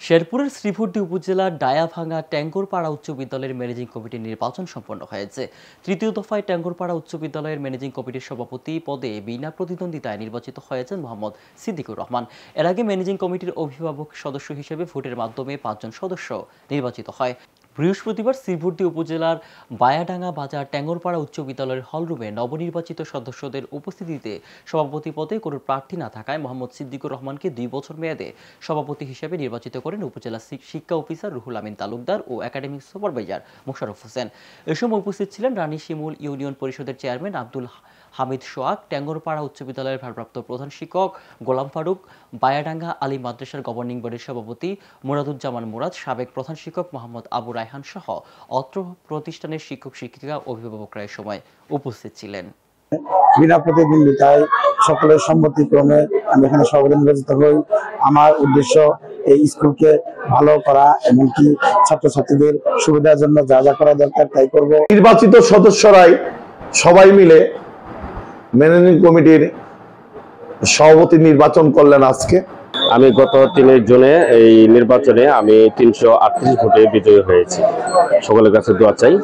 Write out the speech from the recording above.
শেরপুরের শ্রীভূর্তি উপজেলার ডায়াভাঙ্গা ট্যাঙ্গরপাড়া উচ্চ বিদ্যালয়ের ম্যানেজিং কমিটির নির্বাচন সম্পন্ন হয়েছে। তৃতীয় দফায় ট্যাঙ্গরপাড়া উচ্চ বিদ্যালয়ের ম্যানেজিং কমিটির সভাপতি পদে বিনা প্রতিদ্বন্দ্বিতায় নির্বাচিত হয়েছেন মোহাম্মদ সিদ্দিকুর রহমান। এর আগে ম্যানেজিং কমিটির অভিভাবক সদস্য হিসেবে ভোটের মাধ্যমে 5 জন সদস্য নির্বাচিত হয়। বৃহস্পতিবার শ্রীভূর্তি উপজেলার বায়াডাঙ্গা বাজার ট্যাঙ্গরপাড়া উচ্চ বিদ্যালয়ের হলরুমে নবনির্বাচিত সদস্যদের উপস্থিতিতে সভাপতি পদে কোনো প্রার্থী না থাকায় মোহাম্মদ সিদ্দিকুর রহমানকে 2 বছর মেয়াদে সভাপতি হিসেবে নির্বাচিত করেন উপজেলা শিক্ষা অফিসার রুহুল আমিন তালুকদার ও একাডেমিক সুপারভাইজার মোশাররফ হোসেন। এ সময় উপস্থিত ছিলেন রানী শিমুল ইউনিয়ন পরিষদের চেয়ারম্যান আব্দুল হামিদ সোহাগ, ট্যাঙ্গরপাড়া উচ্চ বিদ্যালয়ের ভারপ্রাপ্ত প্রধান শিক্ষক গোলাম ফারুক, বায়াডাঙ্গা আলী মাদ্রাসার গভর্নিং বডির সভাপতি মুরাদুজ্জামান মুরাদ, সাবেক প্রধান শিক্ষক মোহাম্মদ আবু রায়হান সহ অত্র প্রতিষ্ঠানের শিক্ষক শিক্ষিকা অভিভাবকরা এ সময় উপস্থিত ছিলেন। বিনা প্রতিদ্বন্দ্বিতায় সকলের সম্মতিক্রমে আমি এখানে সভাপতি নির্বাচিত হই। আমার উদ্দেশ্য এই স্কুলকে ভালো করা, এমনকি ছাত্রছাত্রীদের সুবিধার জন্য যা যা করা দরকার তাই করব। নির্বাচিত সদস্যরাই সবাই মিলে ম্যানেজিং কমিটির সভাপতি নির্বাচন করলেন আজকে। আমি গত 3 জুনে এই নির্বাচনে আমি 338 ভোটে বিজয়ী হয়েছি। সকলের কাছে দোয়া চাই।